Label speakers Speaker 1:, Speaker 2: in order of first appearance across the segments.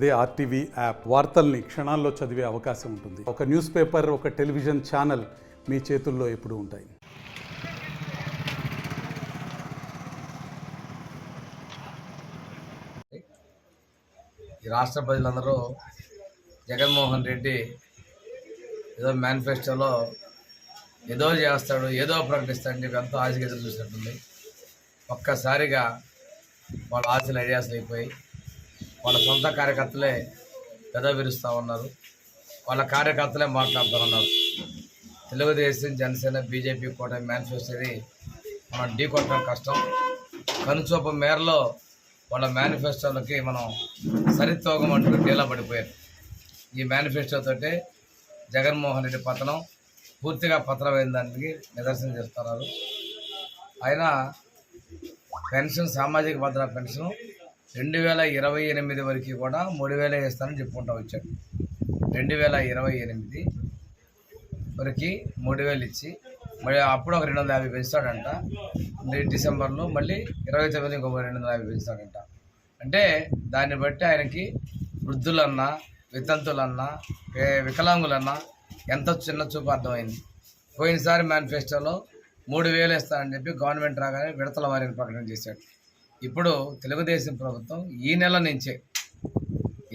Speaker 1: అదే RTV app వార్తల్ని క్షణాల్లో చదివే అవకాశం ఉంటుంది. ఒక న్యూస్ పేపర్, ఒక టెలివిజన్ ఛానల్ మీ చేతుల్లో ఎప్పుడూ ఉంటాయి.
Speaker 2: ఈ రాష్ట్ర ప్రజలందరూ జగన్మోహన్ రెడ్డి ఏదో మేనిఫెస్టోలో ఏదో చేస్తాడు, ఏదో ప్రకటిస్తాడని చెప్పి ఎంతో ఆశగా ఎదురు చూసినట్టుంది. ఒక్కసారిగా వాళ్ళ ఆశలు ఐడియాస్లు అయిపోయి వాళ్ళ సొంత కార్యకర్తలే పెద విరుస్తూ ఉన్నారు. వాళ్ళ కార్యకర్తలే మాట్లాడుతూ ఉన్నారు. తెలుగుదేశం, జనసేన, బీజేపీ కూడా మేనిఫెస్టోని మనం ఢీ కొట్టడం కష్టం. కనుచూపు మేరలో వాళ్ళ మేనిఫెస్టోలకి మనం సరితూగమంటూ డీలా పడిపోయారు. ఈ మేనిఫెస్టోతోటే జగన్మోహన్ రెడ్డి పతనం పూర్తిగా పతనమైన దానికి నిదర్శనం చేస్తున్నారు. ఆయన పెన్షన్, సామాజిక భద్రత పెన్షన్ 2028 వరకు కూడా 3000 ఇస్తానని చెప్పుకుంటూ వచ్చాడు. 2028 వరకు 3000 ఇచ్చి మళ్ళీ అప్పుడు ఒక 250 పెంచుతాడంట. డిసెంబర్లో మళ్ళీ 29 ఇంకో 250 పెంచుతాడంట. అంటే దాన్ని బట్టి ఆయనకి వృద్ధులన్నా, వితంతులన్నా, వికలాంగులన్నా ఎంత చిన్న చూపు అర్థమైంది. పోయినసారి మేనిఫెస్టోలో 3000 ఇస్తానని చెప్పి గవర్నమెంట్ రాగానే విడతల వారిని ప్రకటన చేశాడు. ఇప్పుడు తెలుగుదేశం ప్రభుత్వం ఈ నెల నుంచే,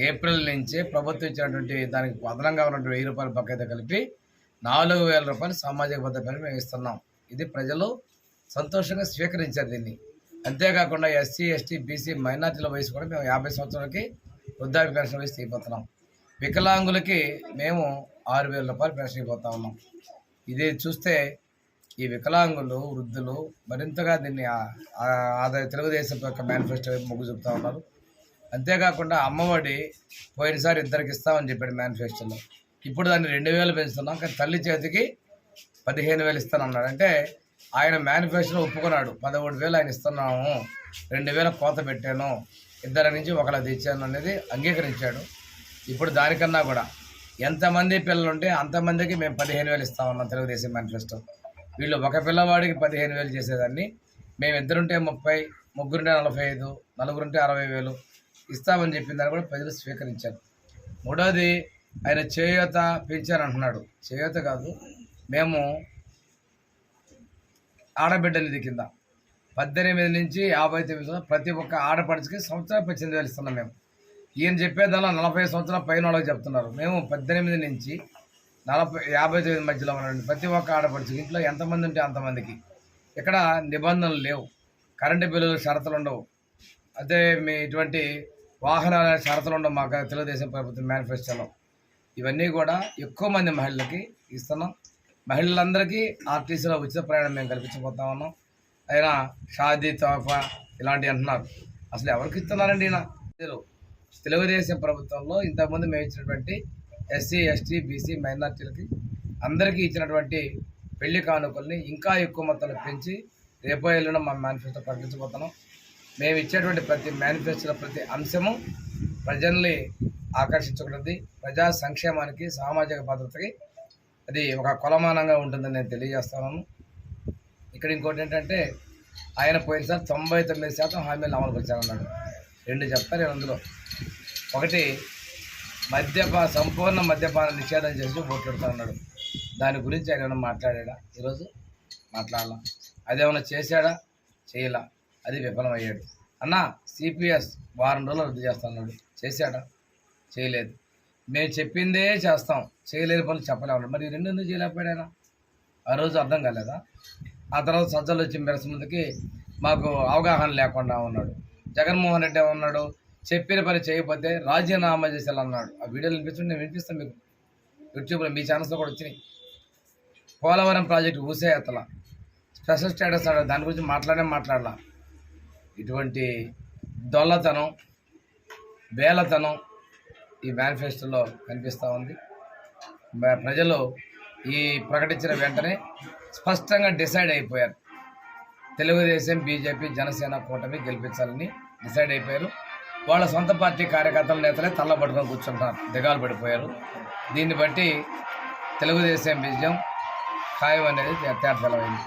Speaker 2: ఏప్రిల్ నుంచే ప్రభుత్వం ఇచ్చినటువంటి దానికి అదనంగా ఉన్నటువంటి 1000 రూపాయల బకాయితో కలిపి 4000 రూపాయలు సామాజిక భద్రత మేము ఇస్తున్నాం. ఇది ప్రజలు సంతోషంగా స్వీకరించారు దీన్ని. అంతేకాకుండా ఎస్సీ, ఎస్టీ, బీసీ, మైనార్టీల వయసు కూడా మేము 50 సంవత్సరాలకి వృద్ధాప్య పెన్షన్ వయసు అయిపోతున్నాం. వికలాంగులకి మేము 6000 రూపాయలు పెన్షన్ అయిపోతా ఉన్నాం. ఇది చూస్తే ఈ వికలాంగులు, వృద్ధులు మరింతగా దీన్ని ఆదాయ తెలుగుదేశం యొక్క మేనిఫెస్టో మొగ్గు చూపుతూ ఉన్నారు. అంతేకాకుండా అమ్మఒడి పోయినసారి 2 ఇస్తామని చెప్పాడు మేనిఫెస్టోలో. ఇప్పుడు దాన్ని 2000 పెంచుతున్నాం. కానీ తల్లి చేతికి 15000 ఇస్తానన్నాడు. అంటే ఆయన మేనిఫెస్టోలో ఒప్పుకున్నాడు. 13000 ఆయన ఇస్తున్నాము, 2000 కోత పెట్టాను, 2 నుంచి 1 తెచ్చాను అనేది అంగీకరించాడు. ఇప్పుడు దానికన్నా కూడా ఎంతమంది పిల్లలు ఉంటే అంతమందికి మేము 15000 ఇస్తామన్నాం తెలుగుదేశం మేనిఫెస్టో. వీళ్ళు ఒక పిల్లవాడికి 15000 చేసేదాన్ని మేము 2 30, 3 45, 4 60,000 ఇస్తామని చెప్పిన దాన్ని కూడా ప్రజలు స్వీకరించారు. మూడోది, ఆయన చేయూత పెంచారంటున్నాడు. చేయూత కాదు, మేము ఆడబిడ్డ నిధి కింద 18 నుంచి 59 ప్రతి ఒక్క ఆడపడిచికి సంవత్సరం 18,000 ఇస్తున్నాం. మేము ఈయన చెప్పేదానిలో 40 సంవత్సరాల పైన వాళ్ళకి చెప్తున్నారు. మేము 18 నుంచి 59 మధ్యలో ఉన్నాడు. ప్రతి ఒక్క ఆడపడుచు ఇంట్లో ఎంతమంది ఉంటే అంతమందికి. ఇక్కడ నిబంధనలు లేవు, కరెంటు బిల్లులు షరతులు ఉండవు, అదే మీ ఇటువంటి వాహనాల షరతులు ఉండవు మాకు తెలుగుదేశం ప్రభుత్వం మేనిఫెస్టోలో. ఇవన్నీ కూడా ఎక్కువ మంది మహిళలకి ఇస్తున్నాం. మహిళలందరికీ ఆర్టీసీలో ఉచిత ప్రయాణం మేము కల్పించబోతా ఉన్నాం. అయినా షాదీ తోఫా ఇలాంటివి అంటున్నారు. అసలు ఎవరికి ఇస్తున్నారండి? ఈయన తెలుగుదేశం ప్రభుత్వంలో ఇంతకుముందు మేము ఇచ్చినటువంటి ఎస్సీ, ఎస్టీ, బీసీ, మైనార్టీలకి అందరికీ ఇచ్చినటువంటి పెళ్లి కానుకల్ని ఇంకా ఎక్కువ మొత్తాలు పెంచి రేపో ఎల్లుండ మా మేనిఫెస్టో ప్రకటించబోతున్నాం. మేము ఇచ్చేటువంటి ప్రతి మేనిఫెస్టోలో ప్రతి అంశము ప్రజల్ని ఆకర్షించుకున్నది, ప్రజా సంక్షేమానికి, సామాజిక భద్రతకి అది ఒక కొలమానంగా ఉంటుందని నేను తెలియజేస్తున్నాను. ఇక్కడ ఇంకోటి ఏంటంటే, ఆయన పోయినసారి 99% హామీలను అమలు పరిచారన్నాడు. 2 చెప్తారు అందులో. ఒకటి, సంపూర్ణ మద్యపాన నిషేధం చేసి ఓట్లాడుతూ ఉన్నాడు. దాని గురించి ఆయన ఏమైనా మాట్లాడా? ఈరోజు మాట్లాడాల. అదేమన్నా చేశాడా? చేయలా. అది విఫలమయ్యాడు. అన్న సిపిఎస్ వారం రోజులు రద్దు చేస్తున్నాడు. చేశాడా? చేయలేదు. మేము చెప్పిందే చేస్తాం, చేయలేని పనులు చెప్పలేమన్నాడు. మరి 2 ఎందుకు చేయలేకపోయాడా? ఆ రోజు అర్థం కాలేదా? ఆ తర్వాత సజ్జలు వచ్చి మెరస ముందుకి మాకు అవగాహన లేకుండా ఉన్నాడు. జగన్మోహన్ రెడ్డి ఏమన్నాడు? చెప్పిన పని చేయకపోతే రాజీనామా చేసేయాలన్నాడు. ఆ వీడియోలు వినిపించండి, నేను వినిపిస్తాను మీకు. యూట్యూబ్లో మీ ఛానల్స్లో కూడా వచ్చినాయి. పోలవరం ప్రాజెక్టు ఊసే ఎత్తల, స్పెషల్ స్టేటస్ అన్నాడు. దాని గురించి మాట్లాడాల. ఇటువంటి దొల్లతనం, వేలతనం ఈ మేనిఫెస్టోలో కనిపిస్తూ ఉంది. ప్రజలు ఈ ప్రకటించిన వెంటనే స్పష్టంగా డిసైడ్ అయిపోయారు. తెలుగుదేశం, బీజేపీ, జనసేన కూటమి గెలిపించాలని డిసైడ్ అయిపోయారు. వాళ్ళ సొంత పార్టీ కార్యకర్తల నేతలే తల్లబట్టుకొని కూర్చుంటారు, దిగాలు పడిపోయారు. దీన్ని బట్టి తెలుగుదేశం విజయం ఖాయం అనేది తేటతెల్లమైంది.